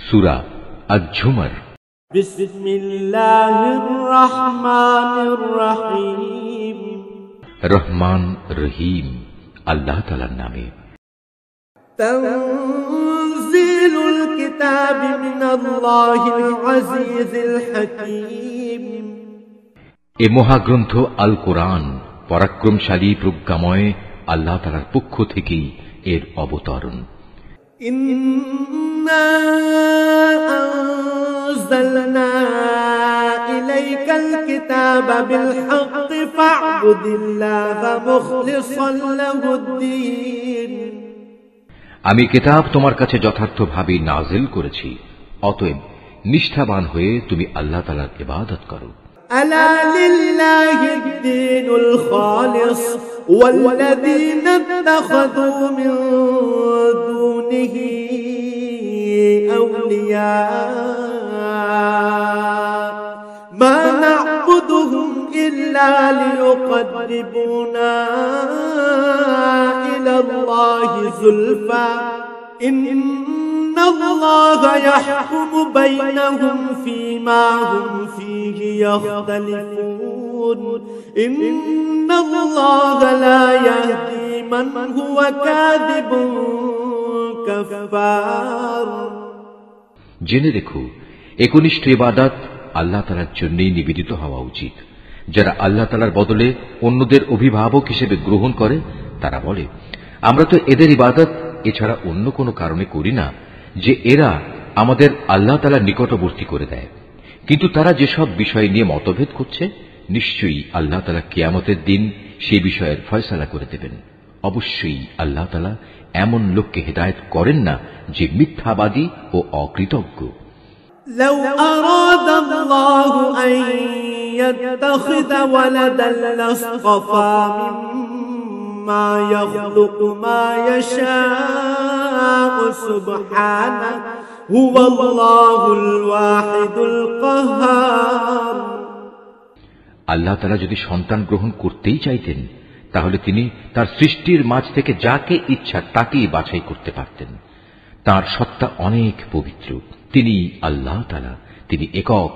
সূরা আয-ঝুমার। বিসমিল্লাহির রহমানির রহিম। রহমান রহিম আল্লাহ তাআলার নামে। তানজিলুল কিতাবি মিনাল্লাহিল আজিজিল হাকীম। এ মহাগ্রন্থ আল কোরআন পরাক্রমশালী প্রজ্ঞাময় আল্লাহ তাআলার পক্ষ থেকেই এর অবতরণ। ইন্না আনজালনা ইলাইকাল কিতাবা বিল হাক্কি ফা'বুদিল্লাহা মুখলিসান লাহুদ-দীন। আমি কিতাব তোমার কাছে যথার্থভাবে নাজিল করেছি, অতএব নিষ্ঠাবান হয়ে তুমি আল্লাহ তাআলার ইবাদত করো। ألا لله الدين الخالص والذين اتخذوا من دونه أولياء ما نعبدهم إلا ليقربونا إلى الله زلفى إن الله يحكم بينهم فيما هم فيه يختلفون إن الله لا يهدي من هو كاذب كفار। জেনে রেখো, একনিষ্ঠ ইবাদত আল্লাহ তাআলার জন্যই নিবেদিত হওয়া উচিত। যারা আল্লাহ তাআলার বদলে অন্যদের অভিভাবক হিসেবে গ্রহণ করে তারা বলে, আমরা তো এদের ইবাদত এছাড়া অন্য কোনো কারণে করি না যে এরা আমাদের আল্লাহ তাআলার নিকটবর্তী করে দেয়। কিন্তু তারা যেসব বিষয় নিয়ে মতভেদ করছে, নিশ্চয়ই আল্লাহ তাআলা কিয়ামতের দিন সেই বিষয়ের ফয়সালা করে দেবেন। অবশ্যই আল্লাহ তাআলা এমন লোককে হেদায়েত করেন না যে মিথ্যাবাদী ও অকৃতজ্ঞ। لو أراد الله أن يتخذ ولدا لاصطفى مما يخلق ما يشاء سبحانه هو الله الواحد القهار। আল্লাহ তাআলা যদি সন্তান গ্রহণ করতেই চাইতেন, তাহলে তিনি তার সৃষ্টির মাঝ থেকে যাকে ইচ্ছা তাকেই বাছাই করতে পারতেন। তার সত্তা অনেক পবিত্র। তিনি আল্লাহ তাআলা, তিনি একক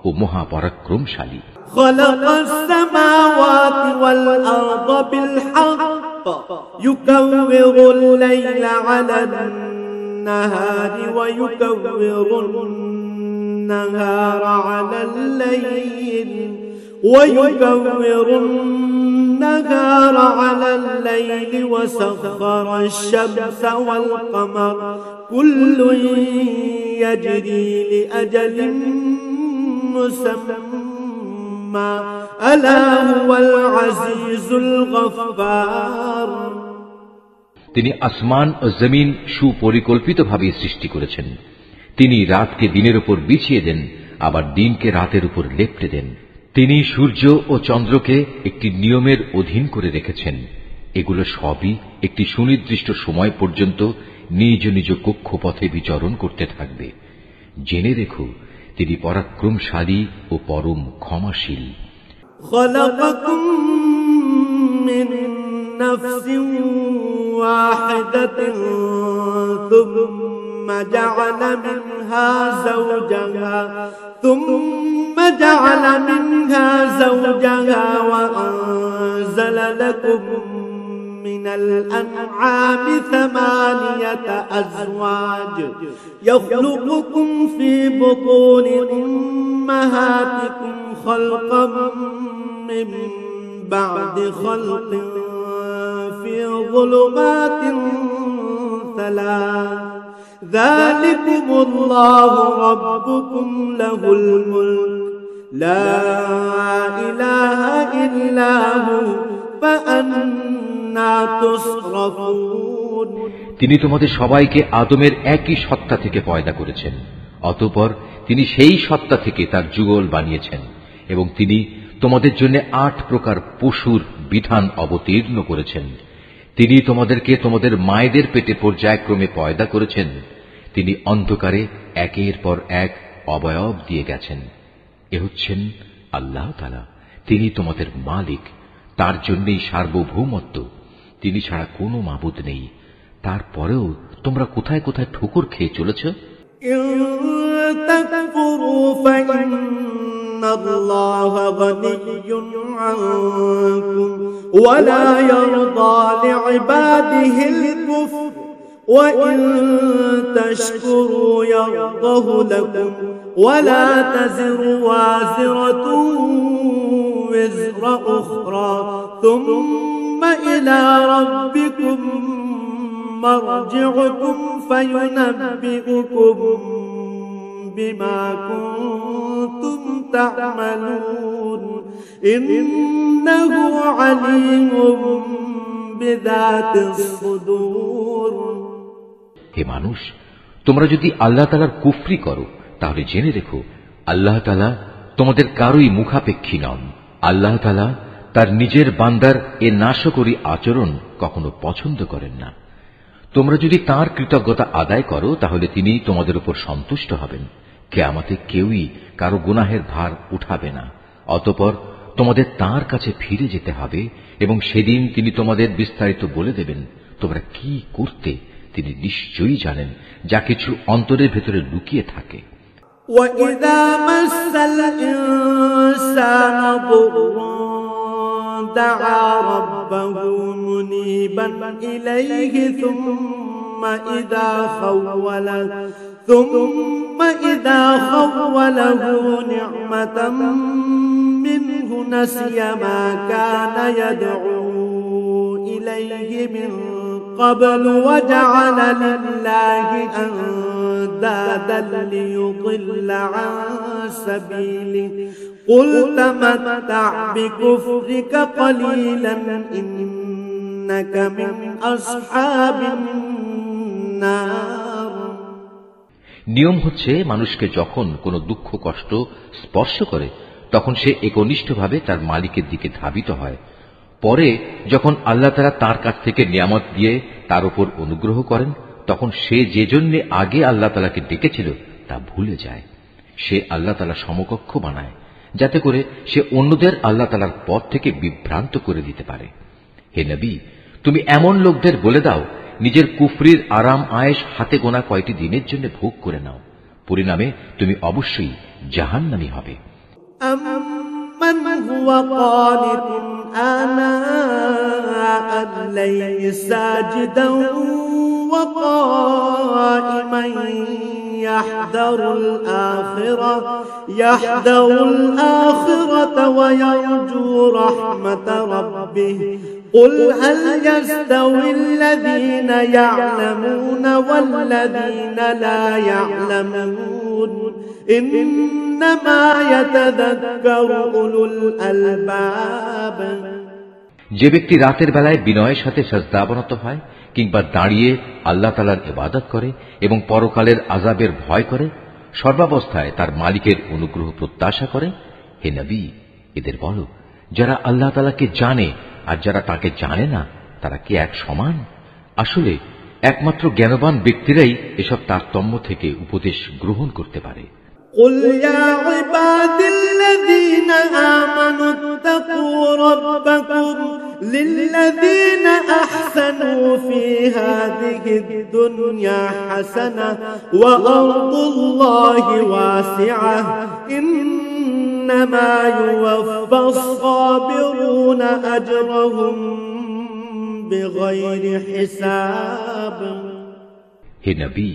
ও মহাপরাক্রমশালী। খালাকাস সামাওয়াতি ওয়াল আরদা বিল হক ইউকাউবিরুল লাইলা আলান নাহারি ওয়া ইউকাউবিরুন নাহারা আলাল লাইল ويكور النهار على الليل وسخر الشمس والقمر كل يجري لأجل مسمى ألا هو العزيز الغفار। তিনি আসমান ও জমিন সুপরিকল্পিতভাবে সৃষ্টি করেছেন। তিনি রাতকে দিনের উপর বিছিয়ে দেন, আবার দিনকে রাতের উপর লেপ্টে দেন। তিনি সূর্য ও চন্দ্রকে একটি নিয়মের অধীন করে রেখেছেন। এগুলো সবই একটি সুনির্দিষ্ট সময় পর্যন্ত নিজ নিজ কক্ষপথে বিচরণ করতে থাকবে। জেনে রেখো, তিনি পরাক্রমশালী ও পরম ক্ষমাশীল। خلقكم من نفس واحدة ثم جعل منها زوجها وأنزل لكم من الأنعام 8 أزواج يخلقكم في بطون أمهاتكم خلقا من بعد خلق في ظلمات 3 ذلكم الله ربكم له الملك لا إله إلا هو فأنا تصرفون। তিনি তোমাদের সবাইকে আদমের একই সত্তা থেকে পয়দা করেছেন, অতঃপর তিনি সেই সত্তা থেকে তার যুগল বানিয়েছেন এবং তিনি তোমাদের জন্য 8 প্রকার পশুর বিধান অবতীর্ণ করেছেন। তিনি তোমাদেরকে তোমাদের মায়েদের পেটে পর্যায়ক্রমে পয়দা করেছেন। তিনি অন্ধকারে একের পর এক অবয়ব দিয়ে গেছেন। এ হচ্ছেন আল্লাহ তাআলা, তিনি তোমাদের মালিক, তার জন্যই সার্বভৌমত্ব। তিনি ছাড়া কোনো মাবুদ নেই। তারপরেও তোমরা কোথায় কোথায় ঠোকর খেয়ে চলেছ। إن تكفروا فإن الله غني عنكم ولا يرضى لعباده الكفر وإن تشكروا يرضه لكم ولا تزر وازرة وزر أخرى ثم إلى ربكم مرجعكم فينبئكم بما كنتم تعملون إنه عليم بذات الصدور। হে মানুষ, তোমরা যদি আল্লাহ তাআলার কুফরি করো তাহলে জেনে রেখো আল্লাহ তাআলা তোমাদের কারোই মুখাপেক্ষী নন। আল্লাহ তাআলা তার নিজের বান্দার এ নাশকরী আচরণ কখনো পছন্দ করেন না। তোমরা যদি তাঁর কৃতজ্ঞতা আদায় করো তাহলে তিনি তোমাদের উপর সন্তুষ্ট হবেন। কিয়ামতে কেউই কারো গুনাহের ভার উঠাবে না। অতঃপর তোমাদের তাঁর কাছে ফিরে যেতে হবে এবং সেদিন তিনি তোমাদের বিস্তারিত বলে দেবেন তোমরা কি করতে। তিনি নিশ্চয়ই জানেন যা কিছু অন্তরের ভেতরে লুকিয়ে থাকে। وَإِذَا مَسَّ الْإِنسَانَ ضُرٌّ دَعَا رَبَّهُ مُنِيبًا إِلَيْهِ ثُمَّ إِذَا خَوَّلَهُ نِعْمَةً مِّنْهُ نَسِيَ مَا كَانَ يَدْعُو إِلَيْهِ مِن قبل وجعل لله أندادا ليضل عن سبيله قل تمتع بكفرك قليلا إنك من أصحاب النار। নিয়ম হচ্ছে মানুষকে যখন কোনো দুঃখ কষ্ট স্পর্শ করে তখন সে একনিষ্ঠভাবে তার মালিকের দিকে ধাবিত হয়। পরে যখন আল্লাহ তাআলা তার কাছ থেকে নিয়ামত দিয়ে তার উপর অনুগ্রহ করেন তখন সে যে জন্য আগে আল্লাহ তাআলাকে ডেকেছিল তা ভুলে যায়। সে আল্লাহ তাআলা সমকক্ষ বানায় যাতে করে সে অন্যদের আল্লাহ তাআলার পথ থেকে বিভ্রান্ত করে দিতে পারে। হে নবী, তুমি এমন লোকদের বলে দাও নিজের কুফরির আরাম আয়েশ হাতে গোনা কয়টি দিনের জন্য ভোগ করে নাও, পরিণামে তুমি অবশ্যই জাহান্নামী হবে। من هو قانت آناء الليل ساجدا وقائما يحذر الآخرة ويرجو رحمة ربه قل هل يستوي الذين يعلمون والذين لا يعلمون إنما يتذكر أولو الألباب। যে ব্যক্তি রাতের বেলায় বিনয়ের সাথে সাজদাবনত হয় কিংবা দাঁড়িয়ে আল্লাহ তাআলার ইবাদত করে এবং পরকালের আযাবের ভয় করে, সর্বাবস্থায় তার মালিকের অনুগ্রহ প্রত্যাশা করে, হে নবী এদের বলো যারা আল্লাহ তাআলাকে জানে আর যারা তাকে জানে না তারা কি এক সমান? আসলে একমাত্র জ্ঞানবান ব্যক্তিরাই এসব তারতম্য থেকে উপদেশ গ্রহণ করতে পারে। قل يا عبادي الذين آمنوا اتقوا ربكم للذين أحسنوا في هذه الدنيا حسنة وأرض الله واسعة إنما يوفى الصابرون أجرهم بغير حساب। হে নবী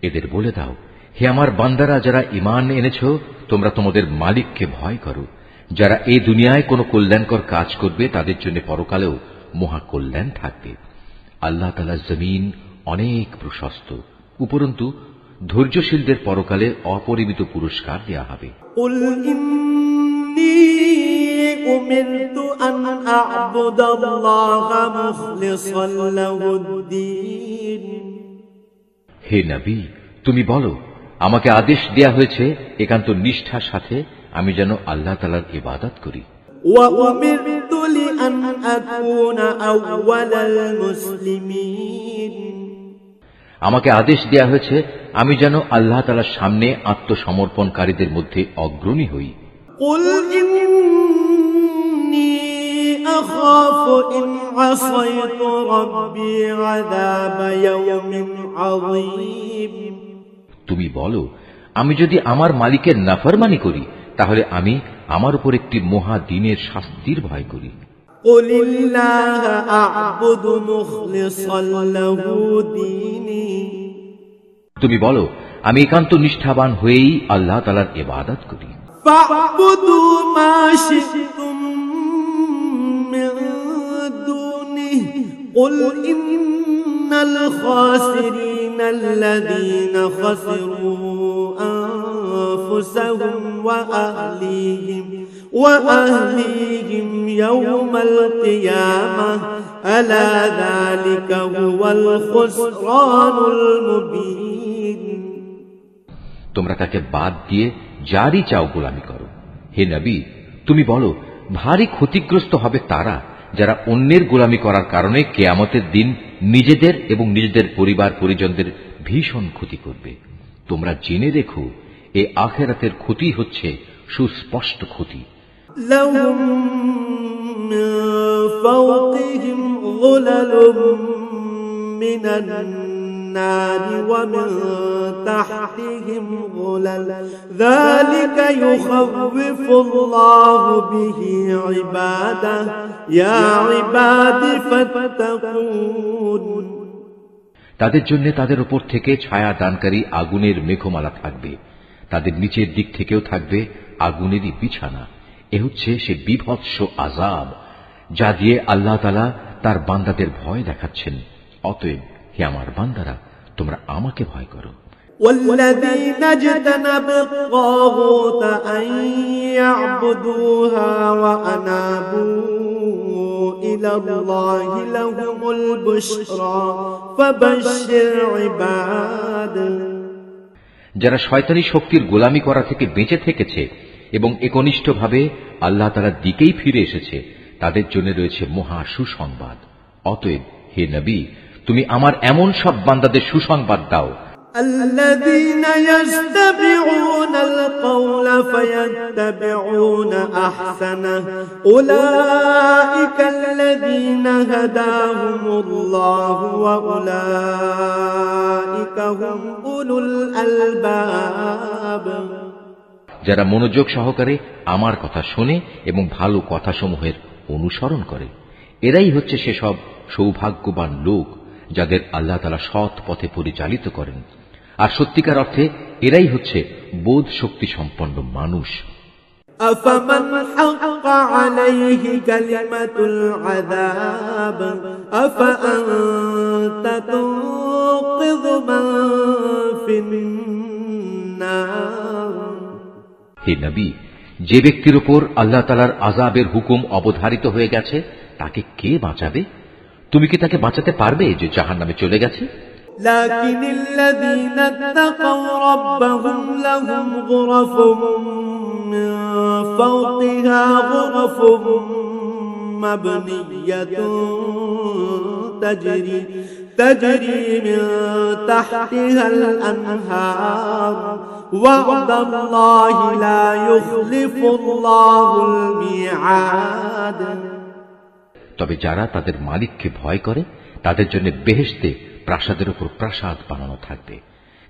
এদের বলে দাও, হে আমার বান্দারা যারা ঈমান এনেছো তোমরা তোমাদের মালিককে ভয় করো। যারা এই দুনিয়ায় কোনো কল্যাণকর কাজ করবে তাদের জন্য পরকালেও মহা কল্যাণ থাকবে। আল্লাহ তাআলার জমিন অনেক প্রশস্ত, উপরন্তু ধৈর্যশীলদের পরকালে অপরিমিত পুরস্কার দেয়া হবে। قل إني أمرت أن أعبد الله مخلصا له الدين। হে নবী তুমি বলো আমাকে আদেশ দেয়া হয়েছে একান্ত নিষ্ঠার সাথে আমি যেন আল্লাহ তাআলার ইবাদত করি। وأمرت لأن أكون أول المسلمين। আমাকে আদেশ দেয়া হয়েছে আমি যেন আল্লাহ তাআলার সামনে আত্মসমর্পণকারীদের মধ্যে অগ্রণী হই। قل إني أخاف إن عصيت ربي عذاب يوم عظيم। তুমি বলো, আমি যদি আমার মালিকের নাফরমানি করি তাহলে আমি আমার উপর একটি মহা দিনের শাস্তির ভয় করি। তুমি বলো, আমি একান্ত নিষ্ঠাবান হয়েই আল্লাহ তাআলার ইবাদত করি। الذين خسروا أنفسهم وأهليهم يوم القيامة ألا ذلك هو الخسران المبين। তোমরা তাকে বাদ দিয়ে যারই চাও গোলামি করো। হে নবী, তুমি বলো, ভারী ক্ষতিগ্রস্ত হবে তারা যারা অন্যের গোলামি করার কারণে কিয়ামতের দিন নিজেদের এবং নিজেদের পরিবার পরিজনদের ভীষণ ক্ষতি করবে। তোমরা জেনে রেখো, এই আখিরাতের ক্ষতি হচ্ছে সুস্পষ্ট ক্ষতি। লাহুম মিন ফাওকিহিম গুলালুম মিনান নারি ওয়া মিন তাহতিহিম গুলাল যালিকা ইউখাউফুল্লাহু বিহি ইবাদাহু ইয়া ইবাদি ফাত্তাকুন। তাদের জন্য তাদের উপর থেকে ছায়া দানকারী আগুনের মেঘমালা থাকবে, তাদের নিচের দিক থেকেও থাকবে আগুনেরই বিছানা। এ হচ্ছে সে বিভৎস আযাব যা দিয়ে আল্লাহ তাআলা তার বান্দাদের ভয় দেখাচ্ছেন। অতএব হে আমার বান্দারা, তোমরা আমাকে ভয় করো। والذين اجتنبوا الطاغوت أن يعبدوها وأنابوا إلى الله لهم البشرى فبشر عباده। যারা শয়তানি শক্তির গোলামি করা থেকে বেঁচে থেকেছে এবং একনিষ্ঠভাবে আল্লাহ তাআলার দিকেই ফিরে এসেছে, তাদের জন্য রয়েছে মহা সুসংবাদ। অতএব হে নবী, তুমি আমার এমন সব বান্দাদের সুসংবাদ দাও الذين يستمعون القول فيتبعون أحسنه أولئك الذين هداهم الله وأولئك هم أولو الألباب। যারা মনোযোগ সহকারে আমার কথা শোনে এবং ভালো কথাসমূহের অনুসরণ করে, এরাই হচ্ছে সেসব সৌভাগ্যবান লোক যাদের আল্লাহ তাআলা সৎ পথে পরিচালিত করেন। আর সত্যিকার অর্থে এরাই হচ্ছে বোধ শক্তি সম্পন্ন মানুষ। أفمن حق عليه كلمة العذاب أفأنت تنقذ من في النار। হে নবী, যে ব্যক্তির উপর আল্লাহ তাআলার আযাবের হুকুম অবধারিত হয়ে গেছে তাকে কে বাঁচাবে? তুমি কি তাকে বাঁচাতে পারবে যে জাহান্নামে চলে গেছে? لكن الذين اتقوا ربهم لهم غرف من فوقها غرف مبنية تجري من تحتها الأنهار وعد الله لا يخلف الله الميعاد। তবে যারা তাদের মালিককে ভয় করে তাদের জন্য বেহেশতে প্রাসাদের উপর প্রাসাদ বানানো থাকবে,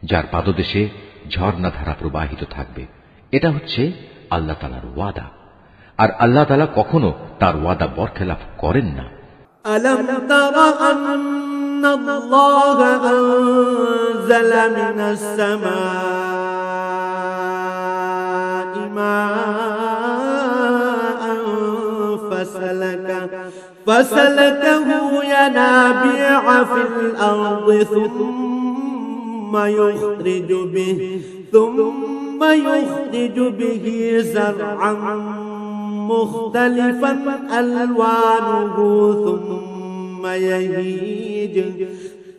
যার পাদদেশে ঝর্ণাধারা প্রবাহিত থাকবে। এটা হচ্ছে আল্লাহ তাআলার ওয়াদা, আর আল্লাহ তাআলা কখনো তার ওয়াদা বরখেলাফ করেন না। ألم تر أن الله أنزل من السماء ماء فسلكه ينابيع في الأرض ثم يخرج به زرعا مختلفا ألوانه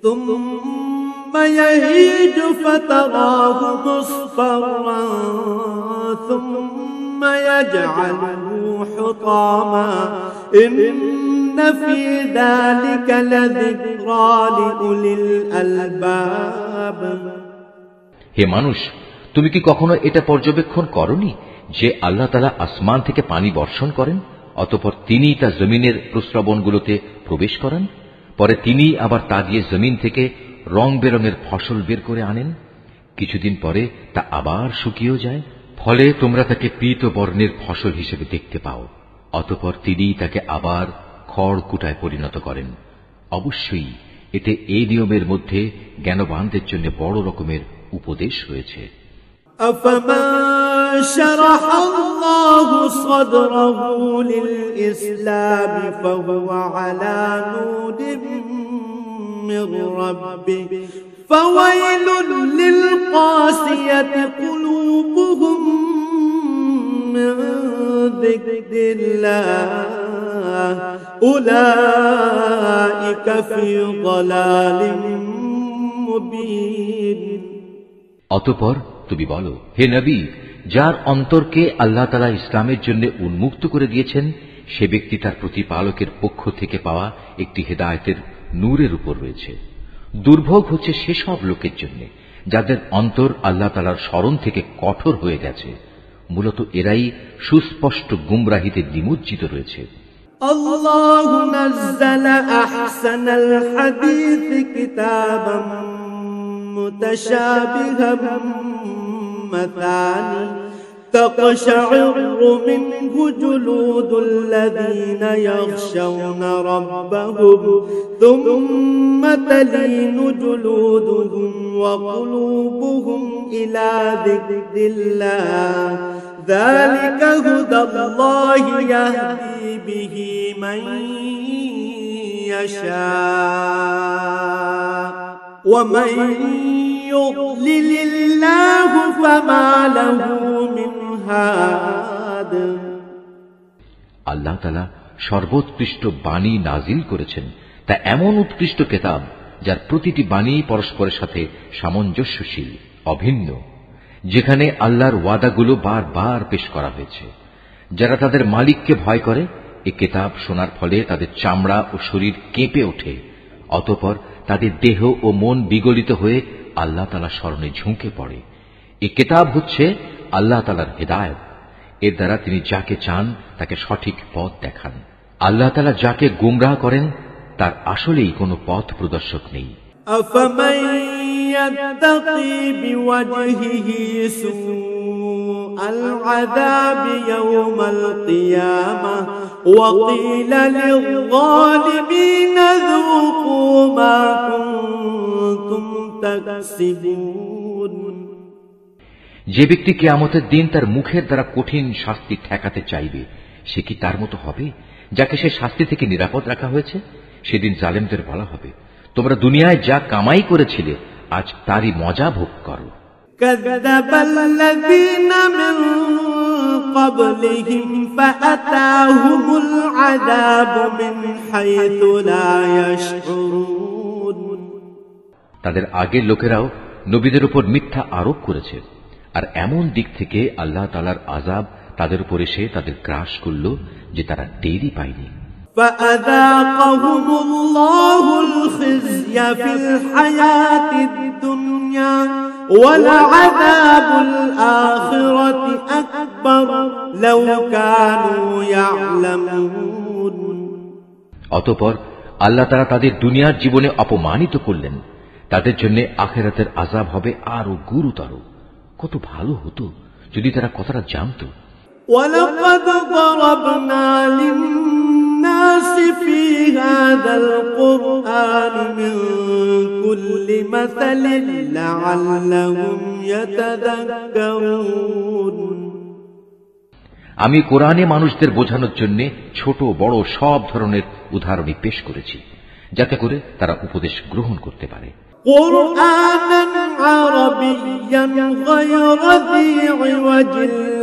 ثم يهيج فتراه مصفرا ثم يجعله حطاما إن في ذلك لذكرى لأولي الألباب। হে মানুষ, তুমি কি কখনো এটা পর্যবেক্ষণ করনি যে আল্লাহ তাআলা আসমান থেকে পানি বর্ষণ করেন, অতঃপর তিনি তা জমিনের প্রস্রবণগুলোতে প্রবেশ করান, পরে তিনি আবার তা দিয়ে জমিন থেকে রং বেরঙের ফসল বের করে আনেন? কিছুদিন পরে তা আবার শুকিয়েও যায়। ফলে তোমরা তাকে পীত বর্ণের ফসল হিসেবে দেখতে পাও। অতঃপর তিনি তাকে আবার খড় কুটায় পরিণত করেন। অবশ্যই এতে এই নিয়মের মধ্যে জ্ঞানবানদের জন্য বড় রকমের উপদেশ রয়েছে। أفمن شرح الله صدره للإسلام فهو على نور من ربه فويل للقاسية قلوبهم من ذكر الله أولئك في ضلال مبين। অতঃপর তুমি বলো, হে নবী, যার অন্তরকে আল্লাহ তাআলা ইসলামের জন্য উন্মুক্ত করে দিয়েছেন সে ব্যক্তি তার প্রতিপালকের পক্ষ থেকে পাওয়া একটি হেদায়েতের নূরের উপর রয়েছে। দুর্ভোগ হচ্ছে সেসব লোকের জন্য যাদের অন্তর আল্লাহ তাআলার স্মরণ থেকে কঠোর হয়ে গেছে। মূলত এরাই সুস্পষ্ট গুমরাহিতে নিমজ্জিত রয়েছে। আল্লাহু নাযালা আহসানাল হাদীস কিতাবাম মুতাশাবিহাম মাসানি তাকশা'রু মিনহু জুলুদুল লাযীনা ইয়াখশাউনা রাব্বাহুম থুম্মা তালিনু জুলুদুহুম ওয়া কুলুবুহুম ইলা যিকরিল্লাহ যালিকা হুদাল্লাহি ইয়াহদি বিহি মান ইয়াশা ওয়া মান ইউদ্লিলিল্লাহু ফামা লাহু মিন হাদ। আল্লাহ তাআলা সর্বোৎকৃষ্ট বাণী নাজিল করেছেন, তা এমন উৎকৃষ্ট কিতাব যার প্রতিটি বাণী পরস্পরের সাথে সামঞ্জস্যশীল, অভিন্ন, যেখানে আল্লাহর ওয়াদাগুলো বারবার পেশ করা হয়েছে। যারা তাদের মালিককে ভয় করে এই কিতাব শোনার ফলে তাদের চামড়া ও শরীর কেঁপে ওঠে। অতঃপর তাদের দেহ ও মন বিগলিত হয়ে আল্লাহ তাআলার স্মরণে ঝুঁকে পড়ে। এই কিতাব হচ্ছে আল্লাহ তাআলার হেদায়েত। এর দ্বারা তিনি যাকে চান তাকে সঠিক পথ দেখান। আল্লাহ তাআলা যাকে গুমরাহ করেন তার আসলেই কোনো পথ প্রদর্শক নেই। أفمن يتقي بوجهه سوء العذاب يوم القيامة وقيل للظالمين ذوقوا ما كنتم تكسبون। যে ব্যক্তি কিয়ামতের দিন তার মুখের দ্বারা কঠিন শাস্তি ঠেকাতে চাইবে সে কি তার মতো হবে যাকে সে শাস্তি থেকে নিরাপদ রাখা হয়েছে? সেদিন জালেমদের বলা হবে, তোমরা দুনিয়ায় যা কামাই করেছিলে আজ তারই মজা ভোগ করো। কাযাবাল্লাযীনা মিন ক্বাবলিহিম ফাআতাহুমুল আযাবু মিন হাইথু লা ইয়াশউরুন। তাদের আগের লোকেরাও নবীদের উপর মিথ্যা আরোপ করেছে, আর এমন দিক থেকে আল্লাহ তাআলার আযাব তাদের উপর এসে তাদের গ্রাস করল যে তারা টেরই পায়নি। فأذاقهم الله الخزي في الحياة الدنيا ولعذاب الآخرة أكبر لو كانوا يعلمون। অতঃপর আল্লাহ তাআলা তাদের দুনিয়ার জীবনে অপমানিত করলেন, তাদের জন্য আখিরাতের আযাব হবে আরো গুরুতর। কত ভালো হতো যদি তারা কথাটা জানত। ولقد ضربنا للناس في هذا القرآن من كل مثل لعلهم يتذكرون। আমি কোরআনে মানুষদের বোঝানোর জন্য ছোট বড় সব ধরনের উদাহরণই পেশ করেছি, যাতে করে তারা উপদেশ গ্রহণ করতে পারে। قرآنا عربيا غير ذي عوج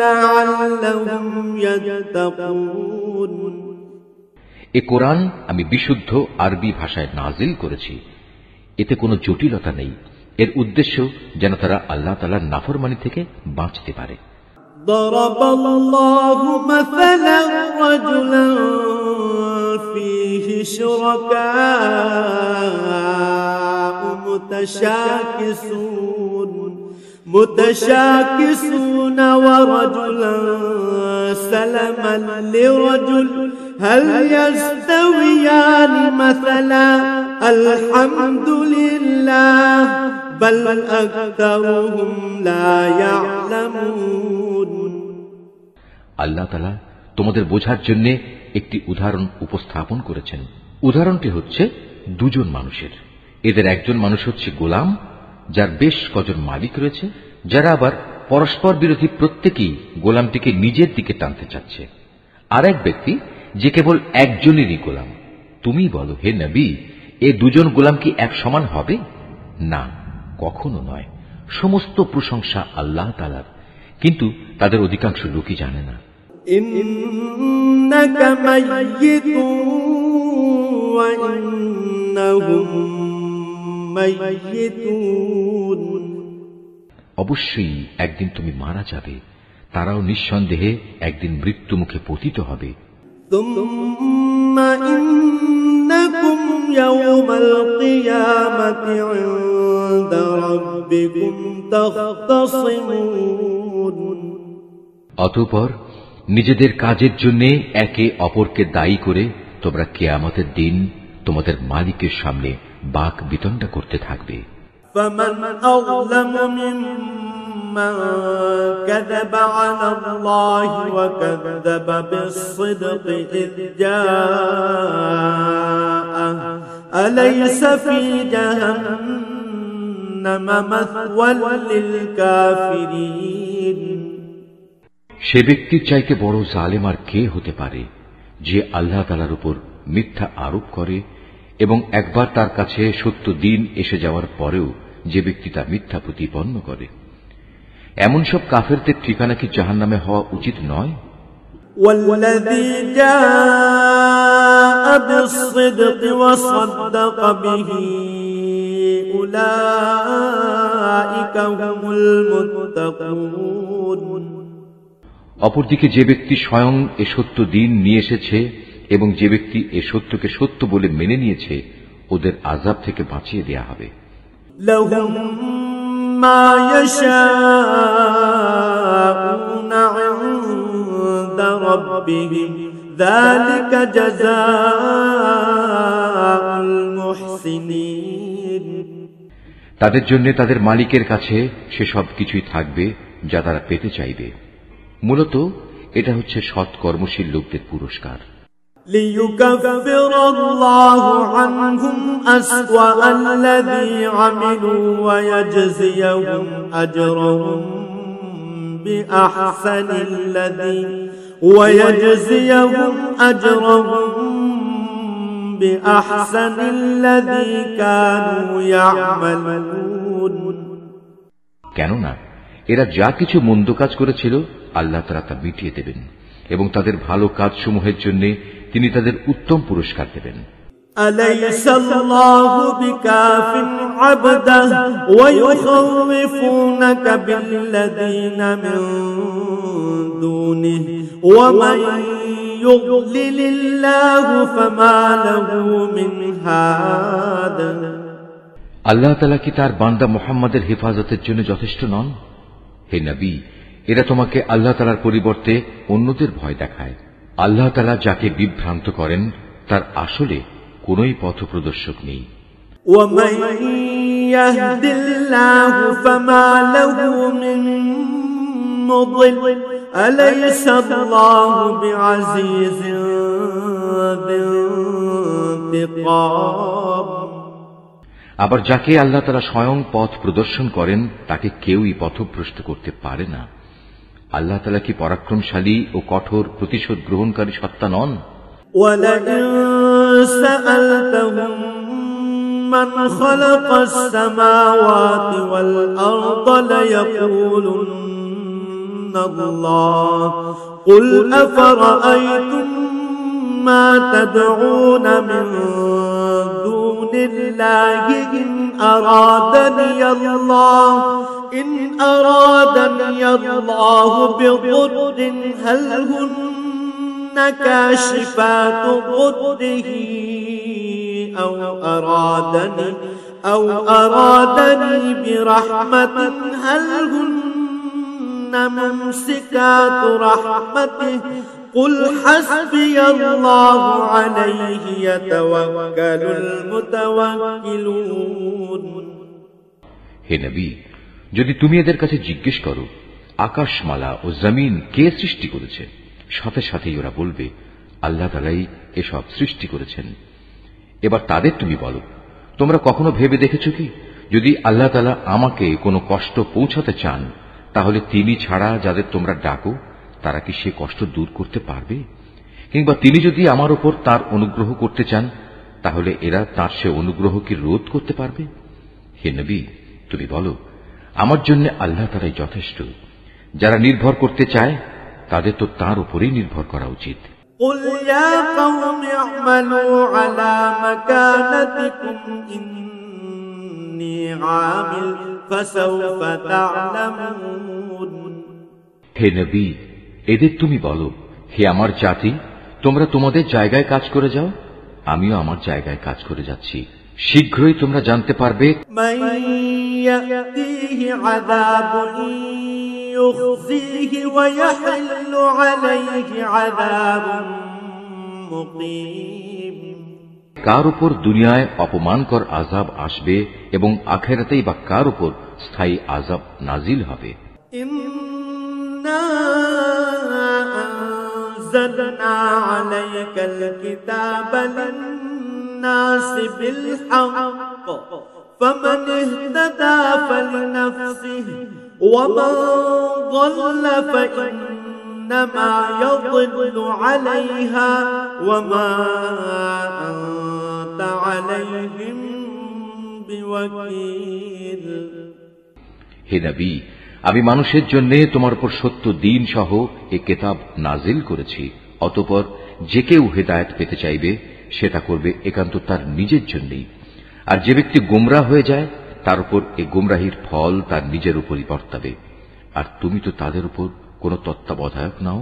لعلهم يتقون। এ কোরআন আমি বিশুদ্ধ আরবি ভাষায় নাজিল করেছি, এতে কোনো জটিলতা নেই। এর উদ্দেশ্য যেন তারা আল্লাহ তাআলার নাফরমানি থেকে বাঁচতে পারে। ضرب الله مثلا رجلا فيه شركاء متشاكسون ورجلا سلما لرجل هل يستويان مثلا الحمد لله بل أكثرهم لا يعلمون আল্লাহ তাআলা তোমাদের বোঝার জন্য একটি উদাহরণ উপস্থাপন করেছেন। উদাহরণটি হচ্ছে দুজন মানুষের। এদের একজন মানুষ হচ্ছে গোলাম, যার বেশ কজন মালিক রয়েছে, যারা আবার পরস্পর বিরোধী, প্রত্যেকেই গোলামটিকে নিজের দিকে টানতে চাচ্ছে। আর এক ব্যক্তি যে কেবল একজনেরই গোলাম। তুমি বলো, হে নবী, এ দুজন গোলাম কি এক সমান হবে? না, কখনো নয়। সমস্ত প্রশংসা আল্লাহ তাআলার, কিন্তু তাদের অধিকাংশ লোকই জানে না। ইন্নাকা মাইয়িতুন ওয়া ইন্নাহুম মাইয়িতুন, অবশ্যই একদিন তুমি মারা যাবে, তারাও নিঃসন্দেহে একদিন মৃত্যু মুখে পতিত হবে। সুম্মা ইন্নাকুম ইয়াওমাল কিয়ামাতি ইনদা রাব্বিকুম তাখতাসিমুন, অতঃপর নিজেদের কাজের জন্য একে অপরকে দায়ী করে তোমরা কিয়ামতের দিন তোমাদের মালিকের সামনে বাক বিতণ্ডা করতে থাকবে। فمن أظلم ممن كذب على الله وكذب بالصدق إذ جاءه أليس في جهنم مثوى للكافرين। সে ব্যক্তির চাইতে বড় জালেম আর কে হতে পারে, যে আল্লাহ তাআলার উপর মিথ্যা আরোপ করে এবং একবার তার কাছে সত্য দিন এসে যাওয়ার পরেও যে ব্যক্তি তা মিথ্যা প্রতিপন্ন করে। এমন সব কাফেরদের ঠিকানা কি জাহান্নামে হওয়া উচিত নয়? والذي جاء بالصدق وصدق به أولئك هم المتقون। অপরদিকে যে ব্যক্তি স্বয়ং এ সত্য দিন নিয়ে এসেছে এবং যে ব্যক্তি এ সত্যকে সত্য বলে মেনে নিয়েছে, ওদের আযাব থেকে বাঁচিয়ে দেয়া হবে। لهم ما يشاءون عند ربهم ذلك جزاء المحسنين। তাদের জন্য তাদের মালিকের কাছে সে সব কিছুই থাকবে যা তারা পেতে চাইবে। মূলত এটা হচ্ছে সৎ কর্মশীল লোকদের পুরস্কার। ليكفر الله عنهم أسوأ الذي عملوا ويجزيهم بأحسن الذي كانوا يعملون। কেননা এরা যা কিছু মন্দ কাজ করেছিল আল্লাহ তাআলা তা মিটিয়ে দেবেন এবং তাদের ভালো কাজসমূহের জন্য তিনি তাদের উত্তম পুরস্কার দেবেন। أليس الله بكاف عبده ويخوفونك بالذين من دونه ومن يضلل الله فما له من هاد। আল্লাহ তাআলা কি তার বান্দা মুহাম্মাদের হেফাজতের জন্য যথেষ্ট নন? হে নবী, এরা তোমাকে আল্লাহ তাআলার পরিবর্তে অন্যদের ভয় দেখায়। আল্লাহ তাআলা যাকে বিভ্রান্ত করেন তার আসলে কোনই পথপ্রদর্শক নেই। ومن يهد الله فما له من مضل أليس الله بعزيز ذي انتقام। আবার যাকে আল্লাহ তাআলা স্বয়ং পথ প্রদর্শন করেন তাকে কেউই পথভ্রষ্ট করতে পারে না। আল্লাহ তাআলা কি পরাক্রমশালী ও কঠোর প্রতিশোধ গ্রহণকারী সত্তা নন? وَلَئِن سَأَلْتَهُم مَّنْ خَلَقَ السَّمَاوَاتِ وَالْأَرْضَ لَيَقُولُنَّ اللَّهُ قُلْ أَفَرَأَيْتُم مَّا تَدْعُونَ مِن دُونِ اللَّهِ إِنْ أَرَادَنِيَ اللَّهُ بِضُرٍّ هَلْ هُنَّ كَاشِفَاتُ ضُرِّهِ أَوْ أَرَادَنِي بِرَحْمَةٍ هَلْ هُنَّ مُمْسِكَاتُ رَحْمَتِهِ قُلْ حَسْبِيَ اللَّهُ عَلَيْهِ يَتَوَكَّلُ الْمُتَوَكِّلُونَ। হে নবী, যদি তুমি এদের কাছে জিজ্ঞেস করো আকাশমালা ও জমিন কে সৃষ্টি করেছে, সাথে সাথেই ওরা বলবে আল্লাহ তাআলাই এসব সৃষ্টি করেছেন। এবার তাদের তুমি বলো, তোমরা কখনো ভেবে দেখেছ কি, যদি আল্লাহ তাআলা আমাকে কোনো কষ্ট পৌঁছাতে চান, তাহলে তিনি ছাড়া যাদের তোমরা ডাকো তারা কি সে কষ্ট দূর করতে পারবে? কিংবা তিনি যদি আমার উপর তার অনুগ্রহ করতে চান, তাহলে এরা তার সে অনুগ্রহ কি রোধ করতে পারবে? হে নবী, তুমি বলো, আমার জন্য আল্লাহ তাআলাই যথেষ্ট। যারা নির্ভর করতে চায় তাদের তো তার উপরেই নির্ভর করা উচিত। قل يا قوم اعملوا على مكانتكم إني عامل فسوف تعلمون। হে নবী, এদের তুমি বলো, হে আমার জাতি, তোমরা তোমাদের জায়গায় কাজ করে যাও, আমিও আমার জায়গায় কাজ করে যাচ্ছি। শীঘ্রই তোমরা জানতে পারবে মান ইয়াতিহি আযাবুন ইউখজিহি ওয়া ইয়াহিল্লু আলাইহি আযাবুন মুকিম। কার উপর দুনিয়ায় অপমানকর আযাব আসবে এবং আখিরাতেই বা কার উপর স্থায়ী আযাব নাজিল হবে। ইন্না أنزلنا عليك الكتاب للناس بالحق فمن اهتدى فلنفسه ومن ضل فإنما يضل عليها وما أنت عليهم بوكيل। হে নবী, আমি মানুষের জন্য তোমার উপর সত্য দ্বীন সহ এ কিতাব নাজিল করেছি। অতঃপর যে কেউ হেদায়েত পেতে চাইবে সেটা করবে একান্ত তার নিজের জন্যই, আর যে ব্যক্তি গোমরাহ হয়ে যায় তার উপর এ গোমরাহির ফল তার নিজের উপরই বর্তাবে। আর তুমি তো তাদের উপর কোনো তত্ত্বাবধায়ক নাও।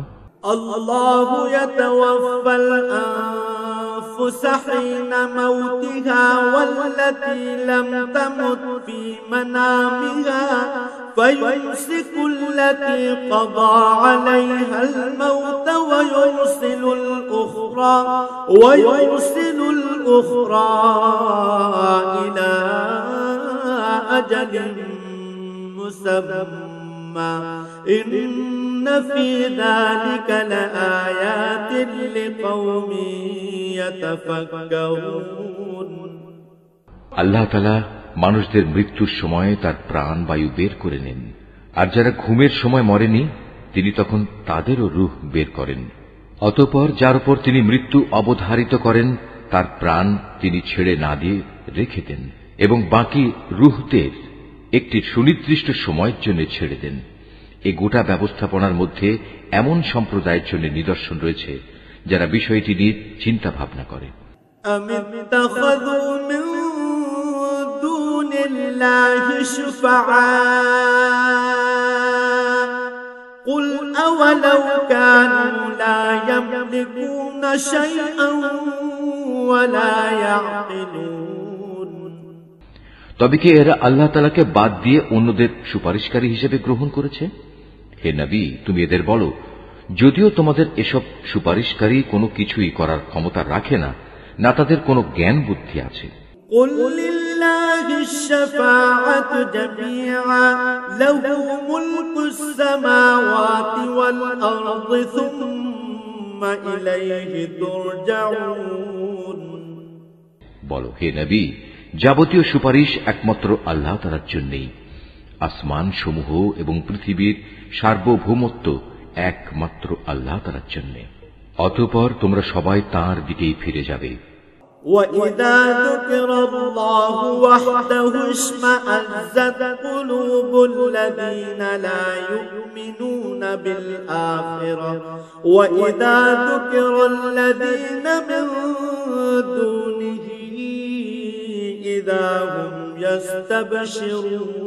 আল্লাহু ইয়াতাওয়াফাল আনফুস হিনা মাউতিহা ওয়াল্লাতী লাম তামুত ফি মানামিহা فيمسك التي قضى عليها الموت ويرسل الأخرى إلى أجل مسمى إن في ذلك لآيات لقوم يتفكرون। আল্লাহ তাআলা মানুষদের মৃত্যুর সময় তার প্রাণ বায়ু বের করে নেন, আর যারা ঘুমের সময় মরেনি তিনি তখন তাদেরও রূহ বের করেন। অতঃপর যার উপর তিনি মৃত্যু অবধারিত করেন তার প্রাণ তিনি ছেড়ে না দিয়ে রেখে দেন এবং বাকি রূহদের একটি সুনির্দিষ্ট সময়ের জন্য ছেড়ে দেন। এই গোটা ব্যবস্থাপনার মধ্যে এমন সম্প্রদায়ের জন্য নিদর্শন রয়েছে যারা বিষয়টি নিয়ে চিন্তা ভাবনা করে। الله شفعاء قل أولو كانوا لا يملكون شيئا ولا يعقلون। তবে কি এরা আল্লাহ তাআলাকে বাদ দিয়ে অন্যদের সুপারিশকারী হিসেবে গ্রহণ করেছে? হে নবী, তুমি এদের বলো, যদিও তোমাদের এসব সুপারিশকারী কোনো কিছুই করার ক্ষমতা রাখে না, না তাদের কোনো জ্ঞান বুদ্ধি আছে। قل لله الشفاعة جميعا له ملك السماوات والأرض ثم إليه ترجعون। বলো, হে নবী, যাবতীয় সুপারিশ একমাত্র আল্লাহ তাআলার জন্যই। আসমান সমূহ এবং পৃথিবীর সার্বভৌমত্ব একমাত্র আল্লাহ তাআলার জন্য। অতঃপর তোমরা সবাই তাঁর দিকেই ফিরে যাবে। وَإِذَا ذُكِرَ اللَّهُ وَحْدَهُ اشْمَأَزَّتْ قُلُوبُ الَّذِينَ لَا يُؤْمِنُونَ بِالْآخِرَةِ وَإِذَا ذُكِرَ الَّذِينَ مِن دُونِهِ إِذَا هُمْ يَسْتَبْشِرُونَ।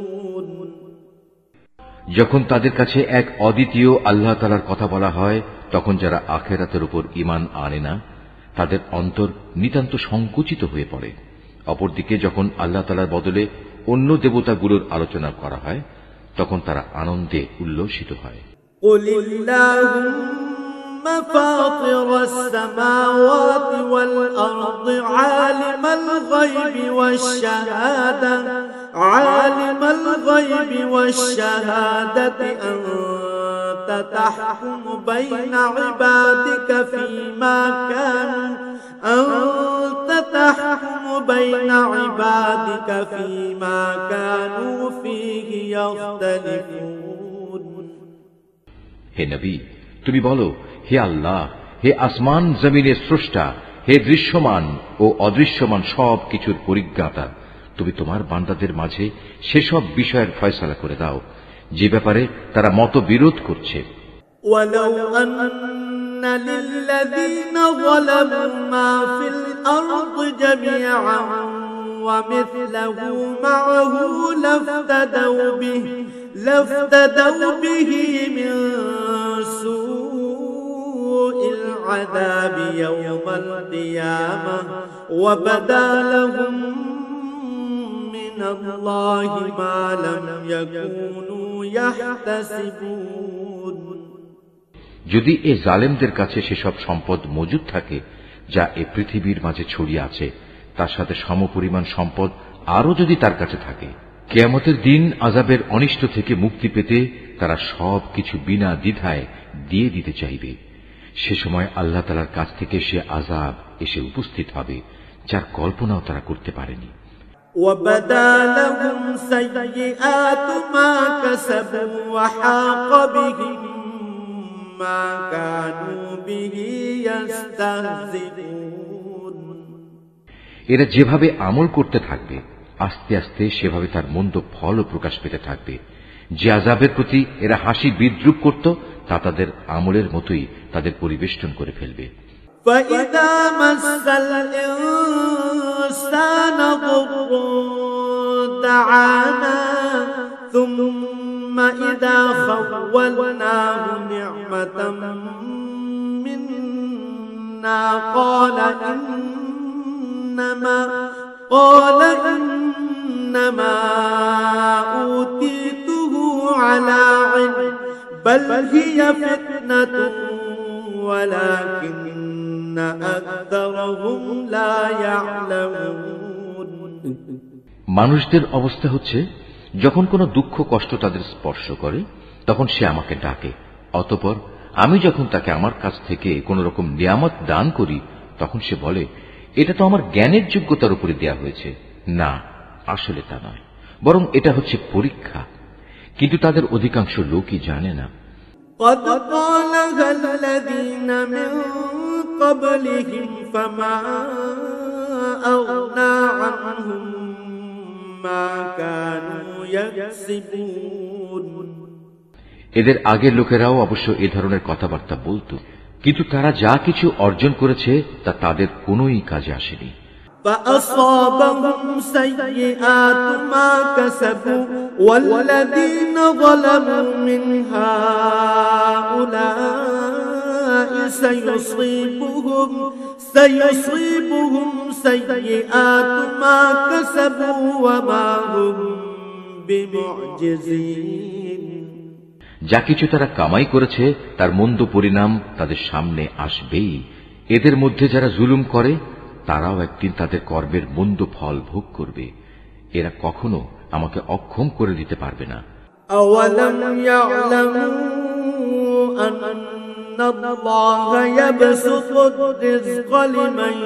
যখন তাদের কাছে এক অদ্বিতীয় আল্লাহ তাআলার কথা বলা হয়, তখন যারা আখিরাতের উপর ঈমান আনে না তাদের অন্তর নিতান্ত সংকুচিত হয়ে পড়ে। অপরদিকে যখন আল্লাহ তাআলার বদলে অন্য দেবতাগুলোর আলোচনা করা হয় তখন তারা আনন্দে উল্লসিত হয়। কুলিল্লাহুম্মা ফাতিরাস সামাওয়াতি ওয়াল আরদি আলিমাল গায়বি ওয়াশ শাহাদা عالم الغيب والشهادة أنت تحكم بين عبادك فيما كانوا فيه يختلفون হে নবী, তুমি বলো, হে আল্লাহ, হে আসমান জমিনের স্রষ্টা, হে দৃশ্যমান ও অদৃশ্যমান সব কিছুর পরিজ্ঞাতা, তুমি তোমার বান্দাদের মাঝে সেসব বিষয়ের ফয়সালা করে দাও যে ব্যাপারে তারা মতবিরোধ করছে। ওয়ালাউ আন্না লিল্লাযীনা যালামু মা ফিল আরদি জামিআন ওয়া মিথলুহু মা'আহু লাফতাদাউ বিহি মিন সুইল আযাবি ইয়াওমাল কিয়ামাহ ওয়া বাদা লাহুম মিনাল্লাহি মা লাম ইয়াকুনু ইয়াহতাসিবুন। যদি এ জালেমদের কাছে সেসব সম্পদ মজুদ থাকে যা এ পৃথিবীর মাঝে ছড়িয়ে আছে, তার সাথে সমপরিমাণ সম্পদ আরও যদি তার কাছে থাকে, কিয়ামতের দিন আযাবের অনিষ্ট থেকে মুক্তি পেতে তারা সব কিছু বিনা দ্বিধায় দিয়ে দিতে চাইবে। সে সময় আল্লাহ তাআলার কাছ থেকে সে আযাব এসে উপস্থিত হবে যার কল্পনাও তারা করতে পারেনি। وَبَدَا لَهُمْ سَيِّئَاتُ مَا كَسَبُوا وَحَاقَ بِهِم مَّا كَانُوا بِهِ يَسْتَهْزِئُونَ। এরা যেভাবে আমল করতে থাকবে, আস্তে আস্তে সেভাবে তার মন্দ ফলও প্রকাশ পেতে থাকবে। যে আযাবের প্রতি এরা হাসি বিদ্রুপ করত, তা তাদের আমলের মতোই তাদের পরিবেষ্টন করে ফেলবে। فَإِذَا مَسَّ الْإِنسَانَ ضُرٌّ دَعَانَا ثُمَّ إِذَا خَوَّلْنَاهُ نِعْمَةً مِنَّا قَالَ إِنَّمَا أُوتِيتُهُ عَلَى عِلْمٍ بَلْ هِيَ فِتْنَةٌ وَلَكِنَّ أَكْثَرَهُمْ لَا يَعْلَمُونَ। মানুষদের অবস্থা হচ্ছে, যখন কোনো দুঃখ কষ্ট তাদের স্পর্শ করে তখন সে আমাকে ডাকে, অতঃপর আমি যখন তাকে আমার কাছ থেকে কোন রকম নিয়ামত দান করি তখন সে বলে, এটা তো আমার জ্ঞানের যোগ্যতার উপরে দেয়া হয়েছে। না, আসলে তা নয়, বরং এটা হচ্ছে পরীক্ষা। কিন্তু তাদের অধিকাংশ লোকই জানে না। قد قالها الذين من قبلهم فما أغنى عنهم ما كانوا يكسبون। এদের আগের লোকেরাও অবশ্য এ ধরনের কথাবার্তা বলতো, কিন্তু তারা যা কিছু অর্জন করেছে তা তাদের কোনোই কাজে আসেনি। فأصابهم سيئات ما كسبوا والذين ظلموا من هؤلاء سيصيبهم سيئات ما كسبوا وما هم بمعجزين। যা কিছু তারা কামাই করেছে তার মন্দ পরিণাম তাদের সামনে আসবেই। এদের মধ্যে যারা জুলুম করে তারাও একদিন তাদের কর্মের মন্দ ফল ভোগ করবে। এরা কখনো আমাকে অক্ষম করে দিতে পারবে না। أَوَلَمْ يَعْلَمُوا أَنَّ اللَّهَ يَبْسُطُ الرِّزْقَ لِمَن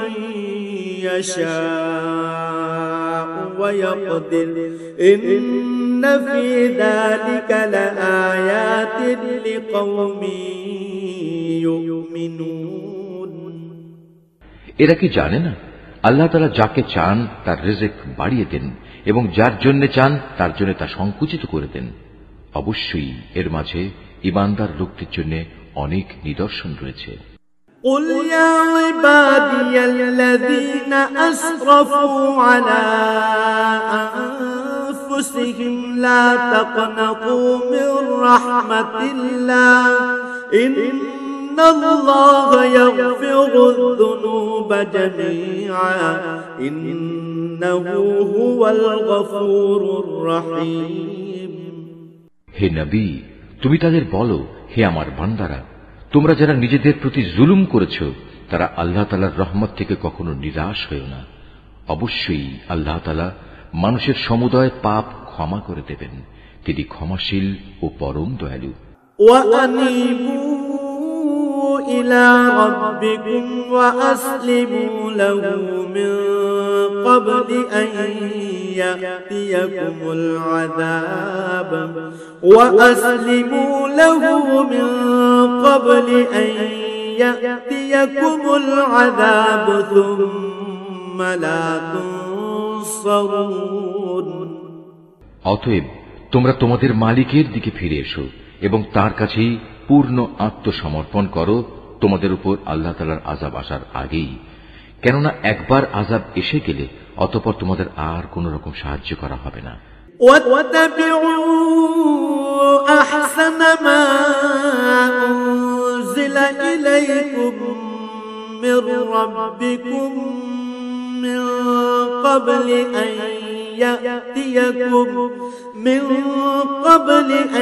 يَشَاءُ وَيَقْدِرُ إِنَّ فِي ذَلِكَ لَآيَاتٍ لِقَوْمٍ يُؤْمِنُونَ। এরা কি জানে না আল্লাহ তাআলা যাকে চান তার রিজিক বাড়িয়ে দেন এবং যার জন্য চান তার জন্য তা সংকুচিত করে দেন। অবশ্যই এর মাঝে ঈমানদার লোকদের জন্য অনেক নিদর্শন রয়েছে। قُلْ يَا عِبَادِيَ الَّذِينَ أَسْرَفُوا عَلَى أَنفُسِهِمْ لَا تَقْنَطُوا مِنْ رَحْمَةِ اللَّهِ إِنَّ اللَّهَ يَغْفِرُ الذُّنُوبَ جَمِيعًا إِنَّهُ هُوَ الْغَفُورُ الرَّحِيمُ। হে নবী, তুমি তাদের বলো, হে আমার বান্দারা, তোমরা যারা নিজেদের প্রতি জুলুম করেছ তারা আল্লাহ তাআলার রহমত থেকে কখনো নিরাশ হয়ো না। অবশ্যই আল্লাহ তাআলা মানুষের সমুদয় পাপ ক্ষমা করে দেবেন। তিনি ক্ষমাশীল ও পরম দয়ালু। وأنيبوا إلى ربكم وأسلموا له من قبل أن يأتيكم العذاب وأسلموا له من قبل أن يأتيكم العذاب ثم لا تنصرون। অতএব তোমরা তোমাদের মালিকের দিকে ফিরে এসো এবং তার কাছেই পূর্ণ আত্মসমর্পণ করো তোমাদের উপর আল্লাহ তাআলার আযাব আসার আগেই, কেননা একবার আযাব এসে গেলে অতঃপর তোমাদের আর কোন রকম সাহায্য করা হবে না। أحسن ما أنزل إليكم من ربكم من قبل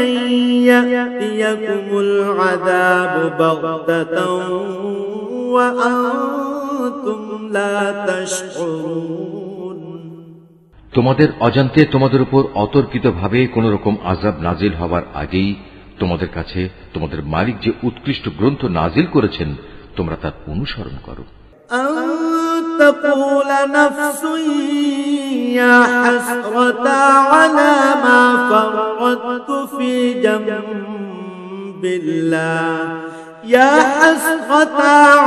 أن يأتيكم العذاب بغتة وأنتم لا تشعرون। তোমাদের অজান্তে তোমাদের উপর অতর্কিতভাবে কোন রকম আযাব নাজিল হওয়ার আগেই তোমাদের কাছে তোমাদের মালিক যে উৎকৃষ্ট গ্রন্থ নাজিল করেছেন তোমরা তার অনুসরণ করো। تقول نفس يا حسرة على ما فرطت في جنب الله يا حسرة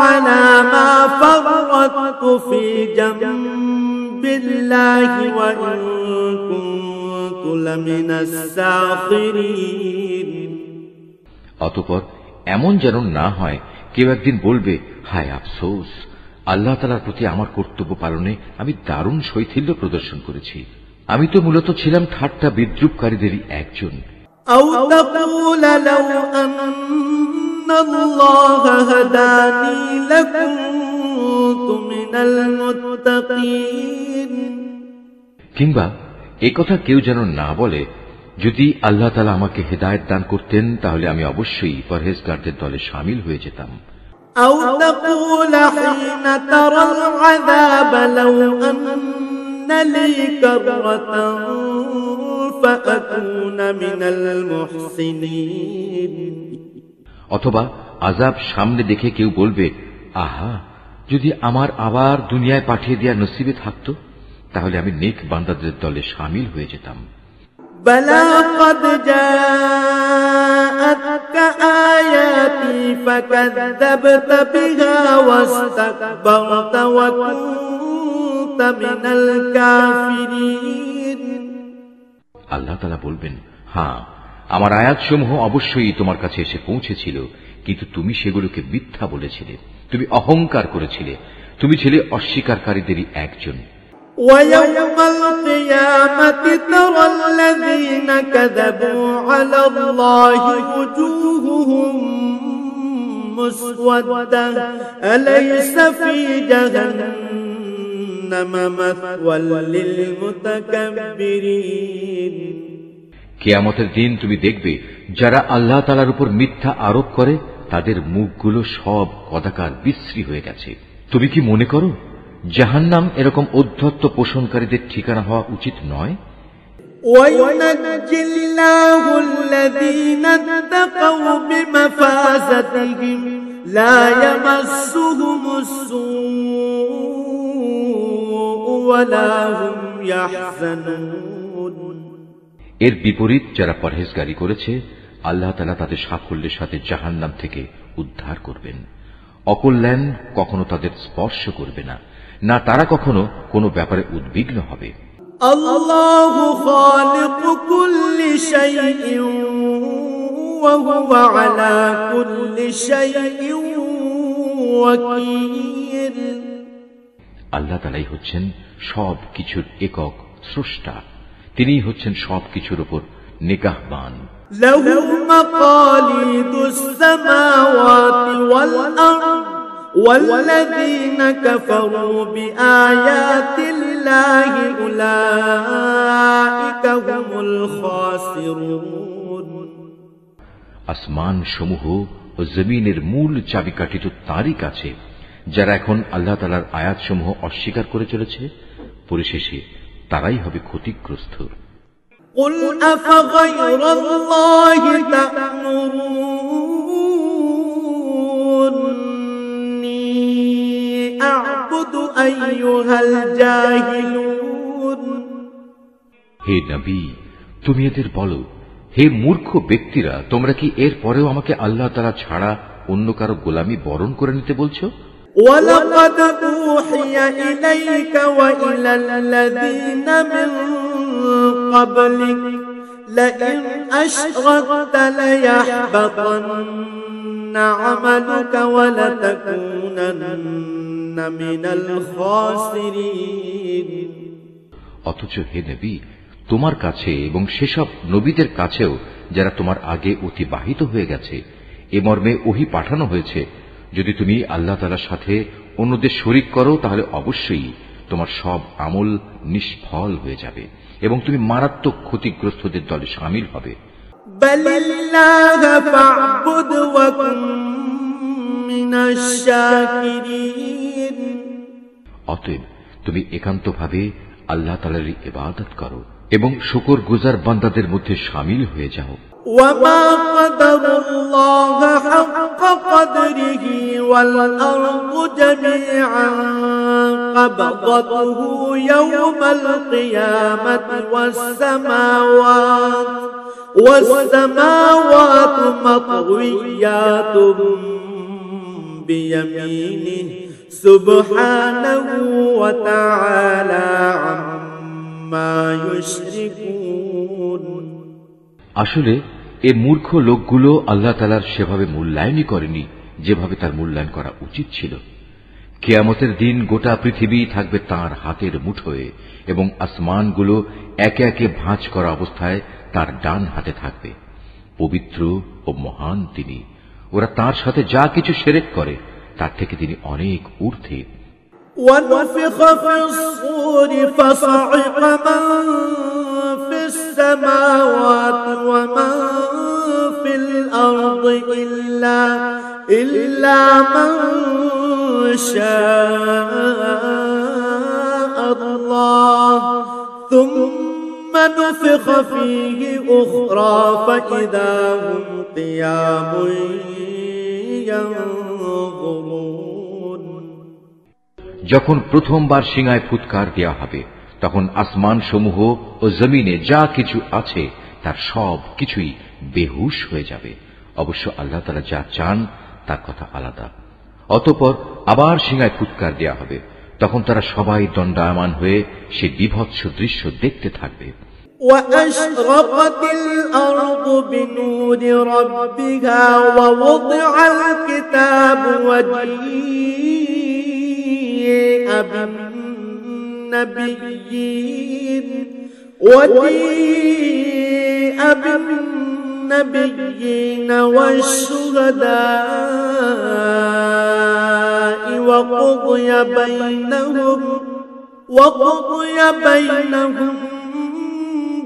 على ما فرطت في جنب الله وإن كنت لمن الساخرين। অতঃপর এমন যেন না হয় কেউ একদিন বলবে, হায় আফসোস, আল্লাহ তাআলার প্রতি আমার কর্তব্য পালনে আমি দারুণ শৈথিল্য প্রদর্শন করেছি। আমি তো মূলত ছিলাম ঠাট্টা বিদ্রুপকারীদেরই একজন। أو تقول لو أن الله هداني لكنت من المتقين। কিংবা একথা কেউ যেন না বলে, যদি আল্লাহ তাআলা আমাকে হেদায়েত দান করতেন তাহলে আমি অবশ্যই পরহেজগারদের দলে শামিল হয়ে যেতাম। أو تقول حين ترى العذاب لو أن لي كرة فأكون من المحسنين। অথবা আযাব সামনে দেখে কেউ বলবে, আহা, যদি আমার আবার দুনিয়ায় পাঠিয়ে দেওয়ার নসিবে থাকতো তাহলে আমি নেক বান্দাদের দলে শামিল হয়ে যেতাম। بلى قد جاءتك آياتي فكذبت بها واستكبرت وكنت من الكافرين। আল্লাহ তাআলা বলবেন, হ্যাঁ, আমার আয়াতসমূহ অবশ্যই তোমার কাছে এসে পৌঁছেছিল, কিন্তু তুমি সেগুলোকে মিথ্যা বলেছিলে, তুমি অহংকার করেছিলে, তুমি ছিলে অস্বীকারীদেরই একজন। ويوم القيامة ترى الذين كذبوا على الله وجوههم مسودة أليس في جهنم مثوى للمتكبرين। কিয়ামতের দিন তুমি দেখবে যারা আল্লাহ তাআলার উপর মিথ্যা আরোপ করে তাদের মুখগুলো সব কদাকার বিশ্রী হয়ে গেছে। তুমি কি মনে করো জাহান্নাম এরকম উদ্ধত্ত পোষণকারীদের ঠিকানা হওয়া উচিত নয়? وَيُنَجِّي اللَّهُ الَّذِينَ اتَّقَوْا بِمَفَازَتِهِمْ لَا يَمَسُّهُمُ السُّوءُ وَلَا هُمْ يَحْزَنُونَ। এর বিপরীত যারা পরহেজগারি করেছে আল্লাহ তাআলা তাদের সাফল্যের সাথে জাহান্নাম থেকে উদ্ধার করবেন। অকল্যাণ কখনো তাদের স্পর্শ করবে না, না তারা কখনো কোনো ব্যাপারে উদ্বিগ্ন হবে। আল্লাহু খালিকু কুল্লি শাইইন ওয়া হুয়া আলা কুল্লি শাইইন ওয়াকিল। আল্লাহ তাআলাই হচ্ছেন সব কিছুর একক স্রষ্টা, তিনিই হচ্ছেন সব কিছুর উপর নিগাহবান। লাহু মাকালিদুস সামাওয়াতি ওয়াল আরদ والذين كفروا بآيات الله أولئك هم الخاسرون। আসমান সমূহ ও জমিনের মূল চাবিকাঠি তো তারই কাছে। যারা এখন আল্লাহ তাআলার আয়াতসমূহ অস্বীকার করে চলেছে পরিশেষে তারাই হবে ক্ষতিগ্রস্ত। قل أفغير الله تأمروني أعبد أيها الجاهلون। হে নবী, তুমি এদের বলো, হে মূর্খ ব্যক্তিরা, তোমরা কি এর পরেও আমাকে আল্লাহ তাআলা ছাড়া অন্য কারো গোলামি বরণ করে নিতে বলছো? وَلَقَدْ أُوحِيَ إِلَيْكَ وَإِلَى الَّذِينَ مِن قَبْلِكَ لَئِنْ أَشْرَكْتَ لَيَحْبَطَنَّ عَمَلُكَ وَلَتَكُونَنَّ مِنَ الْخَاسِرِينَ। অথচ হে নবী, তোমার কাছে এবং সেসব নবীদের কাছেও যারা তোমার আগে অতিবাহিত হয়ে গেছে এ মর্মে ওহী পাঠানো হয়েছে, যদি তুমি আল্লাহ তাআলার সাথে অন্যদের শরীক করো তাহলে অবশ্যই তোমার সব আমল নিষ্ফল হয়ে যাবে এবং তুমি মারাত্মক ক্ষতিগ্রস্তদের দলে শামিল হবে। বালিল্লাহ ফা'বুদ ওয়া কুন মিনাশ শাকিরিন। অতএব তুমি একান্তভাবে আল্লাহ তাআলার ইবাদত করো এবং শুকরগুজার বান্দাদের মধ্যে শামিল হয়ে যাও। وما قدر الله حق قدره والأرض جميعا قبضته يوم القيامة والسماوات مطويات بيمينه سبحانه وتعالى عما يشركون। আসলে এ মূর্খ লোকগুলো আল্লাহ তাআলার সেভাবে মূল্যায়নই করেনি যেভাবে তার মূল্যায়ন করা উচিত ছিল। কিয়ামতের দিন গোটা পৃথিবী থাকবে তার হাতের মুঠোয় এবং আসমানগুলো একে একে ভাঁজ করা অবস্থায় তার ডান হাতে থাকবে। পবিত্র ও মহান তিনি। ওরা তার সাথে যা কিছু শিরক করে তার থেকে তিনি অনেক ঊর্ধ্বে। ونفخ في الصور فصعق من في السماوات ومن في الأرض إلا من شاء الله ثم نفخ فيه أخرى فإذا هم قيام ينظرون। যখন প্রথমবার সিংহায় ফুৎকার দেয়া হবে তখন আসমান সমূহ ও জমিনে যা কিছু আছে তার সব কিছুই বেহুশ হয়ে যাবে। অবশ্য আল্লাহ তাআলা যা চান তার কথা আলাদা। অতঃপর আবার সিংহায় ফুৎকার দেয়া হবে, তখন তারা সবাই দণ্ডায়মান হয়ে সে বিভৎস দৃশ্য দেখতে থাকবে। وأشرقت الأرض بنور ربها ووضع الكتاب وجيء بالنبيين والشهداء وقضي بينهم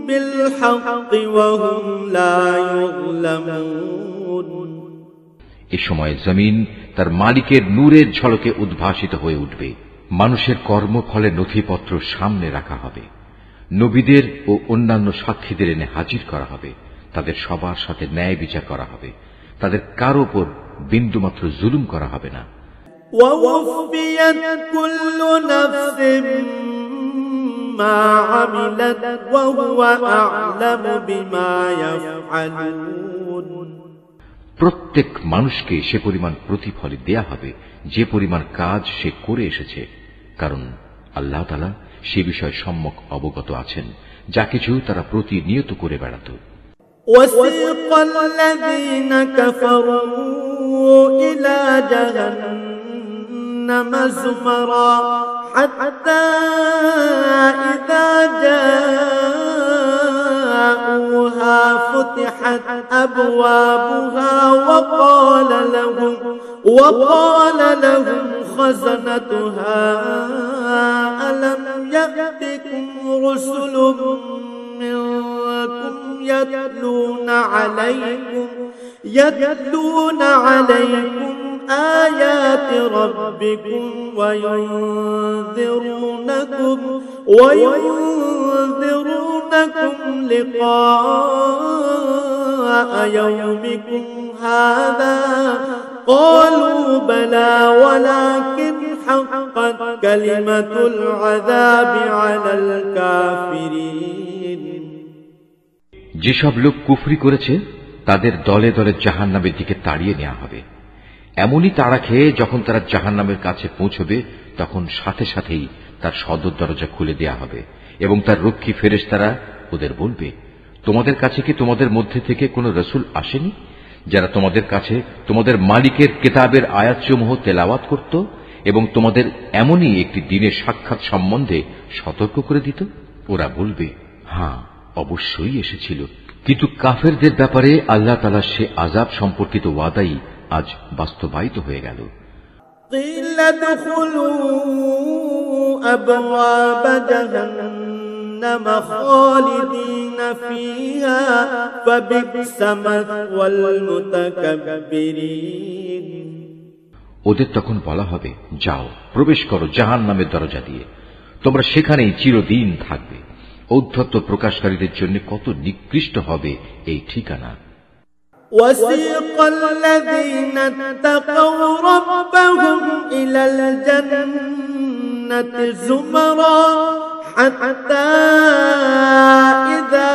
بالحق وهم لا يظلمون। এ সময় জমিন তার মালিকের নূরের ঝলকে উদ্ভাসিত হয়ে উঠবে। মানুষের কর্মফলের নথিপত্র সামনে রাখা হবে। নবীদের ও অন্যান্য সাক্ষীদের এনে হাজির করা হবে। তাদের সবার সাথে ন্যায় বিচার করা হবে। তাদের কারো উপর বিন্দুমাত্র জুলুম করা হবে না। ووفيت كل نفس ما عملت وهو أعلم بما يفعلون। প্রত্যেক মানুষকে সে পরিমাণ প্রতিফল দেয়া হবে যে পরিমাণ কাজ সে করে এসেছে, কারণ আল্লাহ তাআলা সে বিষয়ে সম্যক অবগত আছেন যা কিছু তারা প্রতিনিয়ত করে বেড়াত। وسيق الذين كفروا إلى جهنم زمرا حتى إذا جاءوها فتحت أبوابها وقال لهم خزنتها ألم يأتكم رسل منكم يتلون عليكم آيات ربكم وينذرونكم لقاء يومكم هذا قالوا بلى ولكن حقت كلمة العذاب على الكافرين যেসব লোক কুফরি করেছে তাদের দলে দলে জাহান্নামের দিকে তাড়িয়ে নেওয়া হবে। এমনই তাড়া খেয়ে যখন তারা জাহান্নামের কাছে পৌঁছবে তখন সাথে সাথেই তার সদর দরজা খুলে দেয়া হবে এবং তার রক্ষী ফেরেশতারা ওদের বলবে, তোমাদের কাছে কি তোমাদের মধ্যে থেকে কোনো রসুল আসেনি যারা তোমাদের কাছে তোমাদের মালিকের কিতাবের আয়াতসমূহ তেলাওয়াত করত এবং তোমাদের এমনই একটি দিনের সাক্ষাৎ সম্বন্ধে সতর্ক করে দিত? ওরা বলবে, হ্যাঁ অবশ্যই এসেছিল। কিন্তু কাফেরদের ব্যাপারে আল্লাহ তাআলার সে আযাব সম্পর্কিত ওয়াদাই আজ বাস্তবায়িত হয়ে গেল। قيل ادخلوا أبواب جهنم خالدين فيها فبئس مثوى المتكبرين ওদের তখন বলা হবে, যাও প্রবেশ করো জাহান্নামের দরজা দিয়ে, তোমরা সেখানেই চিরদিন থাকবে। ঔদ্ধত্য প্রকাশকারীদের জন্য কত নিকৃষ্ট হবে এই ঠিকানা। وسيق الذين اتقوا ربهم إلى الجنة زمرا حتى إذا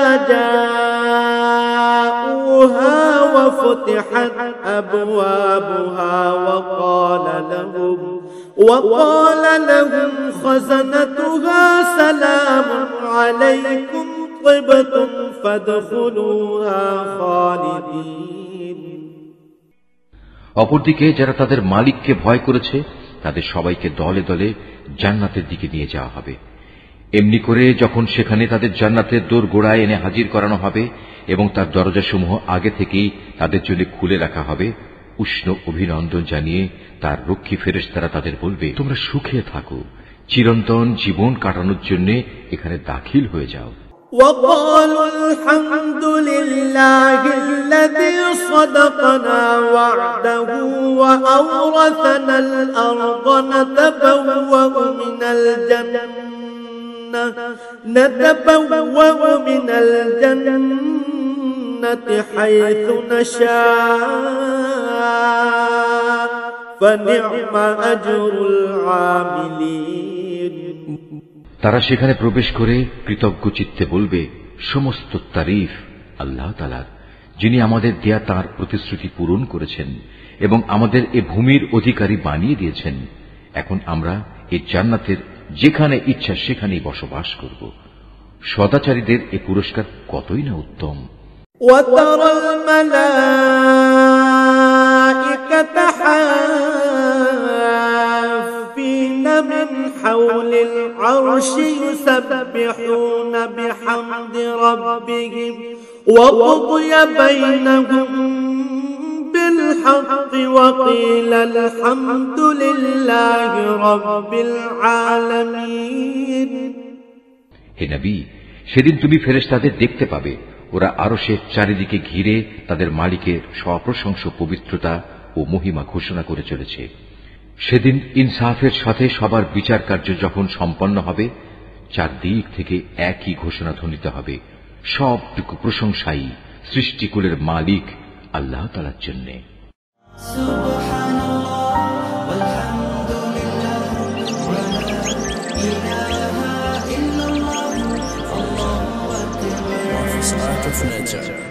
جاءوها وفتحت أبوابها وقال لهم خزنتها سلام عليكم طبتم فادخلوها خالدين অপরদিকে যারা তাদের মালিককে ভয় করেছে তাদের সবাইকে দলে দলে জান্নাতের দিকে নিয়ে যাওয়া হবে। এমনি করে যখন সেখানে তাদের জান্নাতের দোরগোড়ায় এনে হাজির করানো হবে এবং তার দরজাসমূহ আগে থেকেই তাদের জন্য খুলে রাখা হবে, উষ্ণ অভিনন্দন জানিয়ে তার রক্ষী ফেরেশতারা তাদের বলবে, তোমরা সুখে থাকো, চিরন্তন জীবন কাটানোর জন্য এখানে দাখিল হয়ে যাও। وقالوا الحمد لله الذي صدقنا وعده وأورثنا الأرض نتبوأ من الجنة حيث نشاء فنعم أجر العاملين তারা সেখানে প্রবেশ করে কৃতজ্ঞ চিত্তে বলবে, সমস্ত তারিফ আল্লাহ তাআলার, যিনি আমাদের দেয়া তাঁর প্রতিশ্রুতি পূরণ করেছেন এবং আমাদের এ ভূমির অধিকারী বানিয়ে দিয়েছেন। এখন আমরা এই জান্নাতের যেখানে ইচ্ছা সেখানেই বসবাস করব। সদাচারীদের এ পুরস্কার কতই না উত্তম। وترى الملائكة حافين من حول العرش يسبحون بحمد ربهم وقضي بينهم بالحق وقيل الحمد لله رب العالمين হে নবী, সেদিন তুমি ফেরেশতাদের দেখতে পাবে, ওরা আরশের চারিদিকে ঘিরে তাদের মালিকের সপ্রশংস পবিত্রতা ও মহিমা ঘোষণা করে চলেছে। সেদিন ইনসাফের সাথে সবার বিচার কার্য যখন সম্পন্ন হবে, চারদিক থেকে একই ঘোষণা ধ্বনিত হবে, সবটুকু প্রশংসাই সৃষ্টিকুলের মালিক আল্লাহ তাআলার জন্য। Art of Nature.